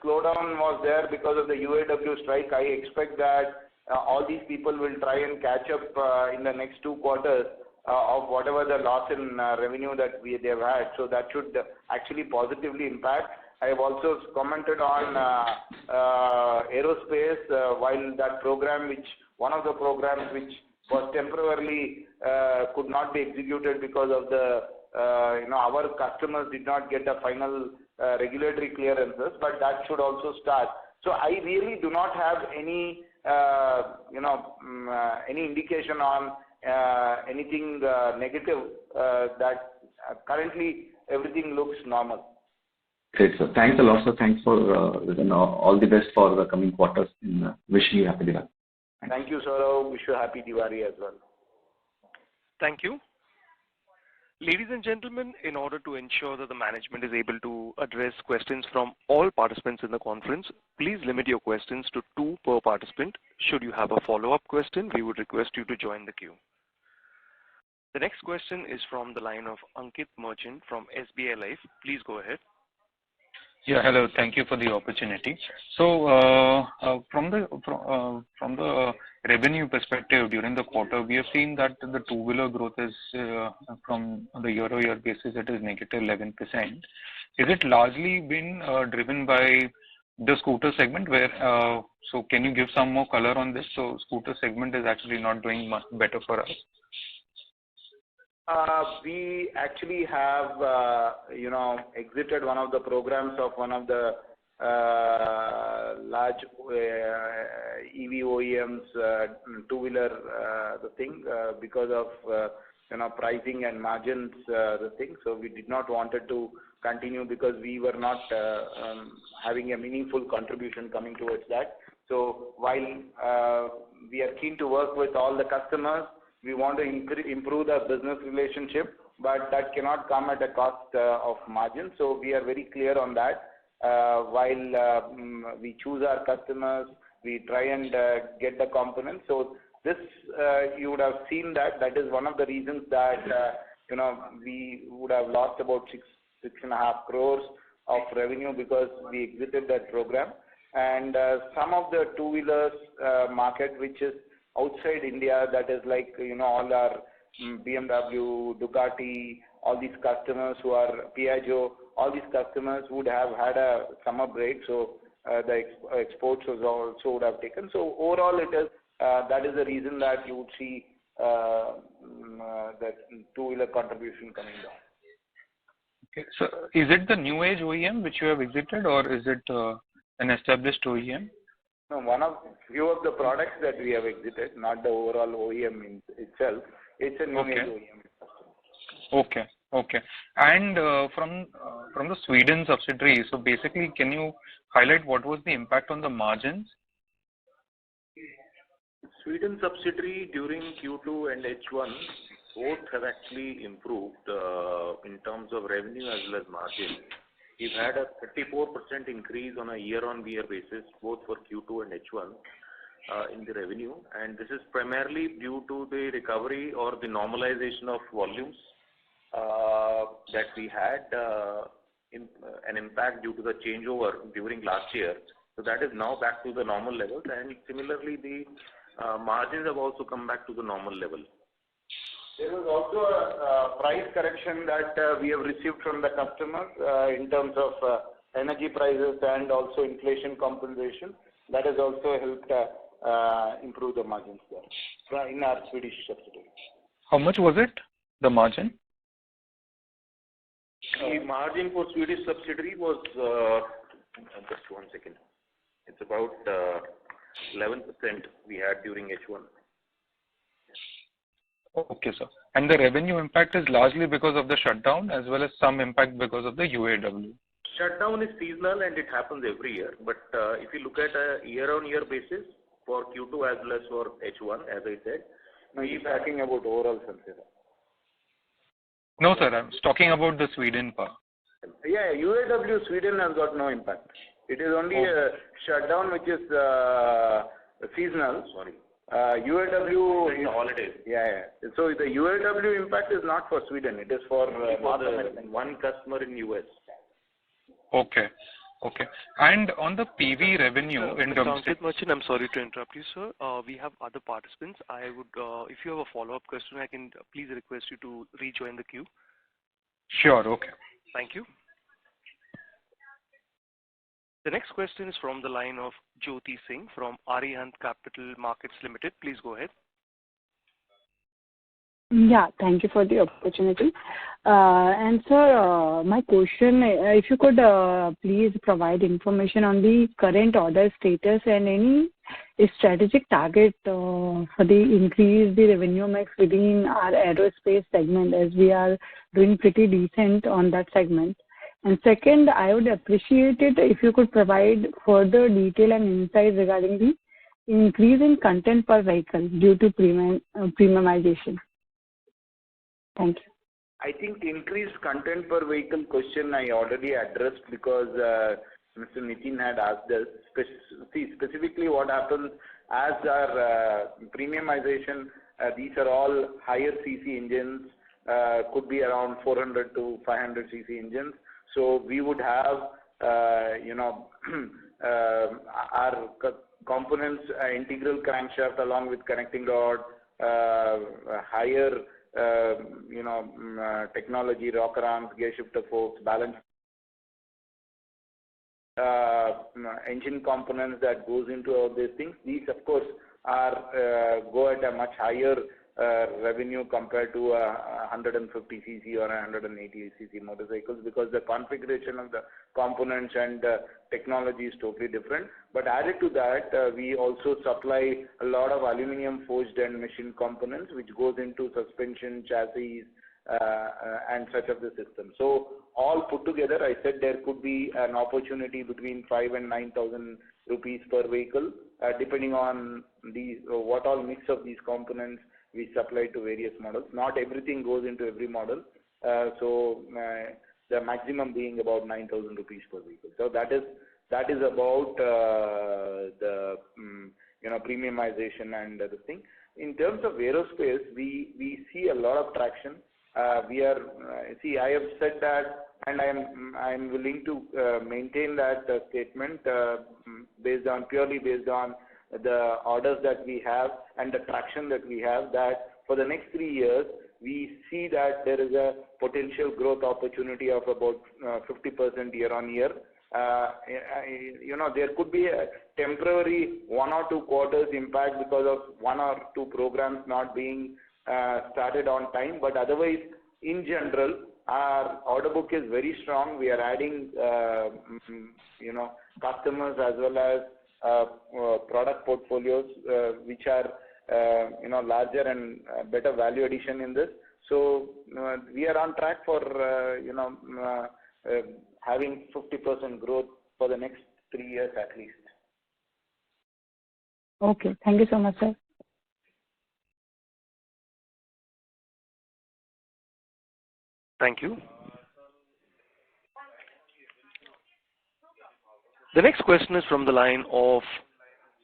slowdown was there because of the UAW strike, I expect that all these people will try and catch up in the next 2 quarters of whatever the loss in revenue that they have had. So that should actually positively impact. I have also commented on aerospace, while that program, one of the programs which was temporarily could not be executed because of the our customers did not get a final regulatory clearances, but that should also start. So I really do not have any any indication on anything negative. That currently everything looks normal. Great, sir. Thanks a lot, sir. Thanks for all the best for the coming quarters. Wishing you happy Diwali. Thank you, Saurav. Wish you a happy Diwali as well. Thank you. Ladies and gentlemen, in order to ensure that the management is able to address questions from all participants in the conference, please limit your questions to 2 per participant. Should you have a follow-up question, we would request you to join the queue. The next question is from the line of Ankit Merchant from SBI Life. Please go ahead. Yeah, hello. Thank you for the opportunity. So, from the revenue perspective during the quarter, we have seen that the two-wheeler growth is from the year-over-year basis, it is negative 11%. Is it largely been driven by the scooter segment? Where so can you give some more color on this? So, scooter segment is actually not doing much better for us. We actually have, exited one of the programs of one of the large EV OEMs, two-wheeler, because of, pricing and margins, So we did not wanted to continue because we were not having a meaningful contribution coming towards that. So while we are keen to work with all the customers, we want to improve the business relationship, but that cannot come at a cost of margin. So we are very clear on that. While we choose our customers, we try and get the components. So this, you would have seen that is one of the reasons that, we would have lost about 6.5 crores of revenue because we exited that program. And some of the two-wheelers market, which is outside India, that is like, all our BMW, Ducati, all these customers who are Piaggio, all these customers would have had a summer break, so the exports was also would have taken. So overall, it is that is the reason that you would see that two-wheeler contribution coming down. Okay, so is it the new age OEM which you have exited, or is it an established OEM? No, one of few of the products that we have exited, not the overall OEM itself. It's a new age OEM. Okay. And from the Sweden subsidiary, so basically, can you highlight what was the impact on the margins? Sweden subsidiary during Q2 and H1 both have actually improved in terms of revenue as well as margin. We've had a 34% increase on a year-on-year basis, both for Q2 and H1 in the revenue. And this is primarily due to the recovery or the normalization of volumes that we had an impact due to the changeover during last year. So that is now back to the normal levels. And similarly, the margins have also come back to the normal level. There was also a price correction that we have received from the customers in terms of energy prices and also inflation compensation. That has also helped improve the margins there in our Swedish subsidiary. How much was it, the margin? The margin for Swedish subsidiary was, just 1 second, it's about 11% we had during H1. Okay, sir. And the revenue impact is largely because of the shutdown as well as some impact because of the UAW. Shutdown is seasonal and it happens every year. But if you look at a year-on-year basis for Q2 as well as for H1, as I said, we're talking about overall Sansera. No, sir. I'm talking about the Sweden part. Yeah, UAW Sweden has got no impact. It is only a shutdown which is seasonal. Sorry. UAW It's holidays. Yeah. So the UAW impact is not for Sweden. It is for North America. One customer in US. Okay. And on the PV revenue in domestic. Ankit Merchant, I'm sorry to interrupt you, sir. We have other participants. I would, if you have a follow-up question, I can please request you to rejoin the queue. Sure. Okay. Thank you. The next question is from the line of Jyoti Singh from Arihant Capital Markets Limited. Please go ahead. Yeah, thank you for the opportunity. And sir, my question, if you could please provide information on the current order status and any strategic target for the increase the revenue mix within our aerospace segment, as we are doing pretty decent on that segment. And second, I would appreciate it if you could provide further detail and insight regarding the increase in content per vehicle due to premiumization. Thank you. I think increased content per vehicle question I already addressed because Mr. Nitin had asked us. Specifically what happens as our premiumization, these are all higher CC engines, could be around 400 to 500 CC engines. So we would have, our components, integral crankshaft along with connecting rod, higher, technology, rocker arms, gear shifter forks, balance, engine components that goes into all these things. These, of course, are go at a much higher revenue compared to a 150 cc or a 180 cc motorcycles, because the configuration of the components and technology is totally different. But added to that, we also supply a lot of aluminum forged and machined components which goes into suspension, chassis, and such of the system. So all put together, I said there could be an opportunity between 5,000 and 9,000 rupees per vehicle, depending on what all mix of these components we supply to various models. Not everything goes into every model. So the maximum being about 9,000 rupees per vehicle. So that is about the premiumization and the thing. In terms of aerospace, we see a lot of traction. We are I have said that, and I am willing to maintain that statement purely based on the orders that we have and the traction that we have, that for the next 3 years, we see that there is a potential growth opportunity of about 50% year on year. There could be a temporary 1 or 2 quarters impact because of 1 or 2 programs not being started on time. But otherwise, in general, our order book is very strong. We are adding, customers as well as product portfolios which are larger and better value addition in this. So we are on track for having 50% growth for the next 3 years at least. Okay, thank you so much, sir. Thank you. The next question is from the line of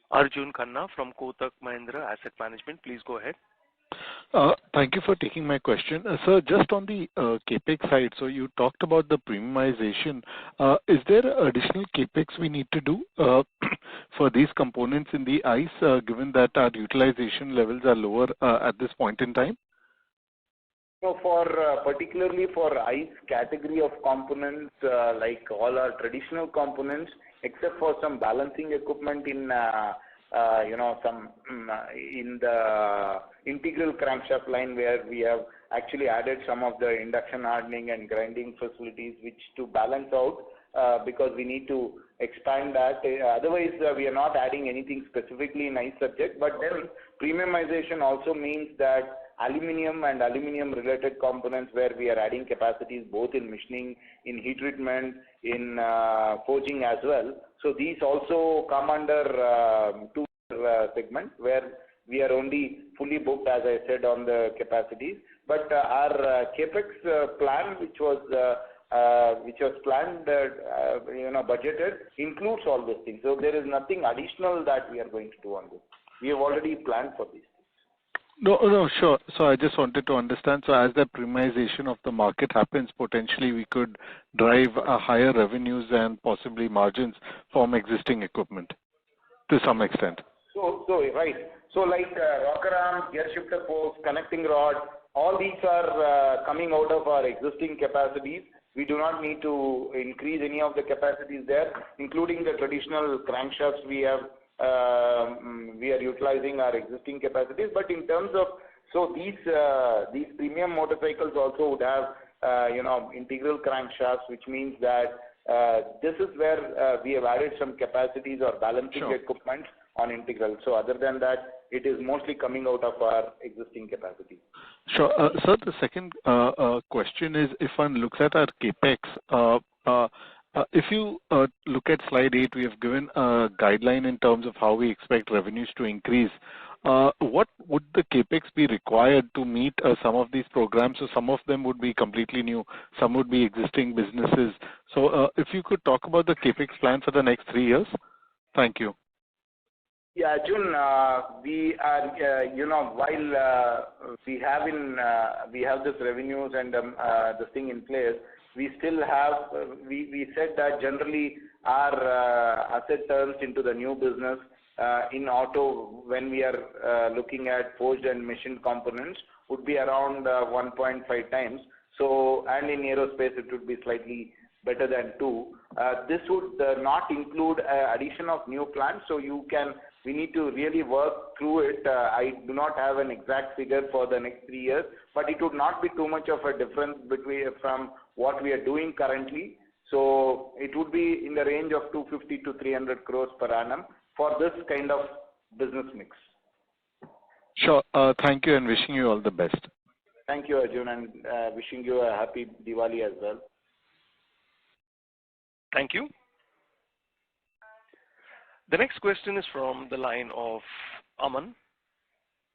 Arjun Khanna from Kotak Mahindra Asset Management. Please go ahead. Thank you for taking my question. Sir, just on the CAPEX side, so you talked about the premiumization. Is there additional CAPEX we need to do for these components in the ICE, given that our utilization levels are lower at this point in time? So particularly for ICE category of components, like all our traditional components, except for some balancing equipment in in the integral crankshaft line, where we have actually added some of the induction hardening and grinding facilities which to balance out, because we need to expand that. Otherwise, we are not adding anything specifically in ICE subject. But then premiumization also means that aluminium and aluminium related components, where we are adding capacities both in machining, in heat treatment, in forging as well. So these also come under two segment, where we are only fully booked, as I said, on the capacities. But our CAPEX plan, which was which was planned, budgeted, includes all these things. So there is nothing additional that we are going to do on this. We have already planned for these things. No, sure. So I just wanted to understand. So as the premiumization of the market happens, potentially we could drive higher revenues and possibly margins from existing equipment to some extent. So right. So like rocker arms, gear shifter posts, connecting rod, all these are coming out of our existing capacities. We do not need to increase any of the capacities there, including the traditional crankshafts we have. We are utilizing our existing capacities, but in terms of these premium motorcycles also would have integral crankshafts, which means that this is where we have added some capacities or balancing equipment on integral. So other than that, it is mostly coming out of our existing capacity. Sure. Sir, the second question is, if one looks at our capex, if you look at slide 8, we have given a guideline in terms of how we expect revenues to increase. What would the capex be required to meet some of these programs? So some of them would be completely new, some would be existing businesses. So if you could talk about the capex plan for the next 3 years. Thank you. Yeah, Arjun, we are, while we have this revenues and this thing in place, we still have, we said that generally our asset turns into the new business in auto when we are looking at forged and machined components would be around 1.5 times. So, and in aerospace it would be slightly better than 2. This would not include addition of new plants, so we need to really work through it. I do not have an exact figure for the next 3 years, but it would not be too much of a difference from what we are doing currently. So it would be in the range of 250 to 300 crores per annum for this kind of business mix. Sure. Thank you and wishing you all the best. Thank you, Arjun, and wishing you a happy Diwali as well. Thank you. The next question is from the line of Aman,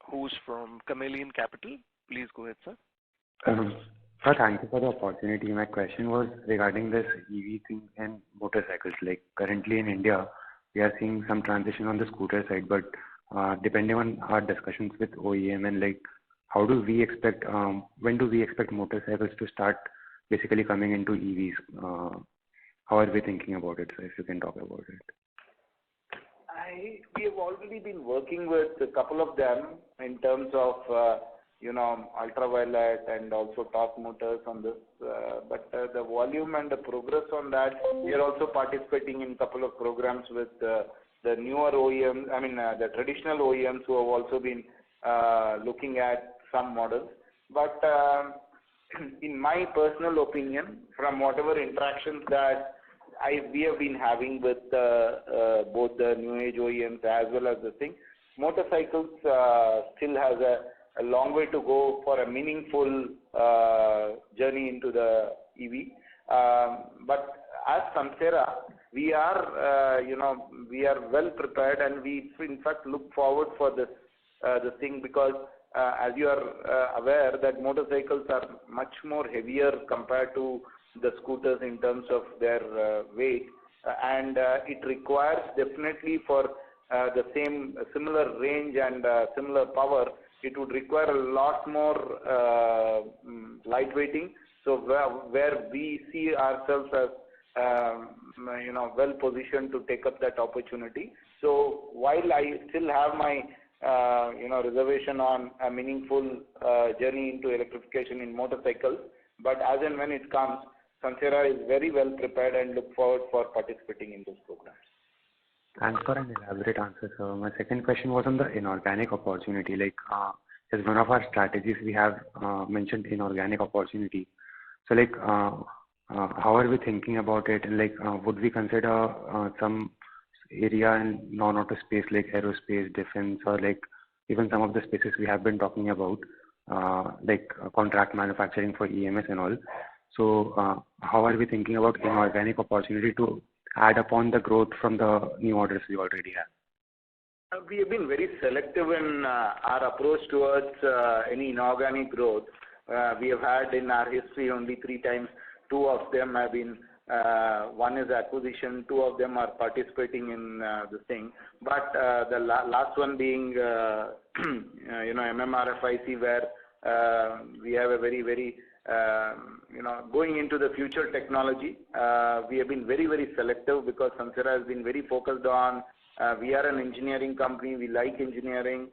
who's from Chameleon Capital. Please go ahead, sir. Sir, thank you for the opportunity. My question was regarding this EV thing and motorcycles. Like currently in India, we are seeing some transition on the scooter side, but depending on our discussions with OEM and like, how do we expect, when do we expect motorcycles to start basically coming into EVs? How are we thinking about it, sir, if you can talk about it? We have already been working with a couple of them in terms of, ultraviolet and also torque motors on this. But the volume and the progress on that, we are also participating in a couple of programs with the newer OEMs, the traditional OEMs who have also been looking at some models. But in my personal opinion, from whatever interactions that we have been having with both the new age OEMs as well as the thing, motorcycles still has a long way to go for a meaningful journey into the EV. But as Sansera, we are well prepared, and we in fact look forward for this thing, because as you are aware that motorcycles are much more heavier compared to the scooters in terms of their weight, and it requires definitely for the similar range and similar power, it would require a lot more lightweighting. So where we see ourselves as well positioned to take up that opportunity. So while I still have my reservation on a meaningful journey into electrification in motorcycles, but as and when it comes, Sansera is very well prepared and look forward for participating in those programs. Thanks for an elaborate answer, sir. My second question was on the inorganic opportunity. Like, as one of our strategies, we have mentioned inorganic opportunity. So, like, how are we thinking about it? And like, would we consider some area in non-auto space like aerospace, defense, or like even some of the spaces we have been talking about, like contract manufacturing for EMS and all? So, how are we thinking about inorganic opportunity to add upon the growth from the new orders we already have? We have been very selective in our approach towards any inorganic growth. We have had in our history only 3 times Two of them have been, one is acquisition, two of them are participating in this thing. But the last one being, MMRFIC, where we have a very, going into the future technology. We have been very selective because Sansera has been very focused on, we are an engineering company, we like engineering,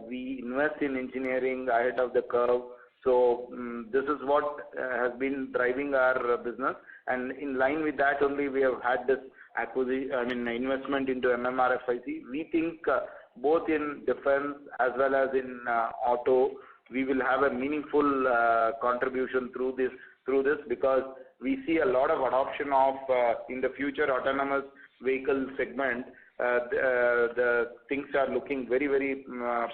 we invest in engineering ahead of the curve. So this is what has been driving our business, and in line with that only we have had this investment into MMRFIC. We think both in defense as well as in auto, we will have a meaningful contribution through this because we see a lot of adoption of in the future autonomous vehicle segment. The things are looking very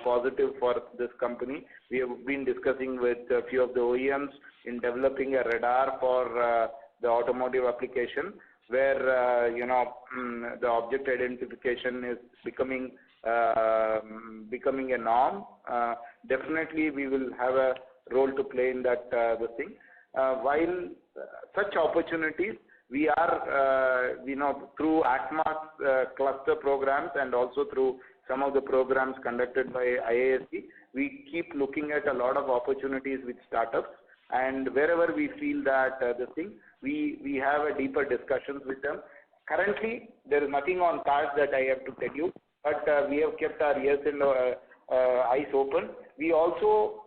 positive for this company. We have been discussing with a few of the OEMs in developing a radar for the automotive application, where the object identification is becoming a norm. Definitely we will have a role to play in that thing. While such opportunities, we are, through ATMA's cluster programs and also through some of the programs conducted by IASC, we keep looking at a lot of opportunities with startups, and wherever we feel that we have a deeper discussions with them. Currently, there is nothing on cards that I have to tell you, but we have kept our ears and eyes open. We also,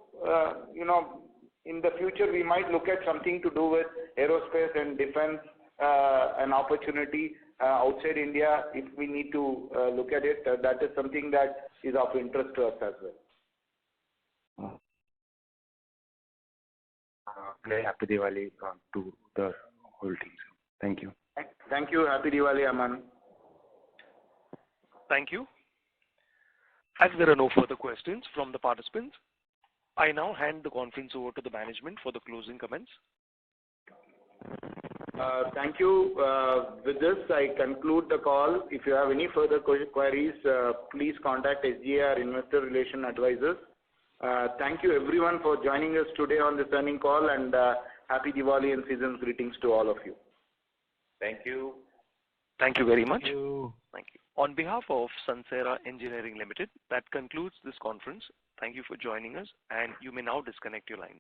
in the future, we might look at something to do with aerospace and defense, an opportunity outside India. If we need to look at it, that is something that is of interest to us as well. Very happy Diwali to the whole team. Thank you. Thank you. Happy Diwali, Aman. Thank you. As there are no further questions from the participants, I now hand the conference over to the management for the closing comments. Thank you. With this, I conclude the call. If you have any further queries, please contact SGA, our Investor Relation Advisors. Thank you everyone for joining us today on this earnings call, and happy Diwali and season's greetings to all of you. Thank you. Thank you very much. Thank you. Thank you. On behalf of Sansera Engineering Limited, that concludes this conference. Thank you for joining us, and you may now disconnect your line.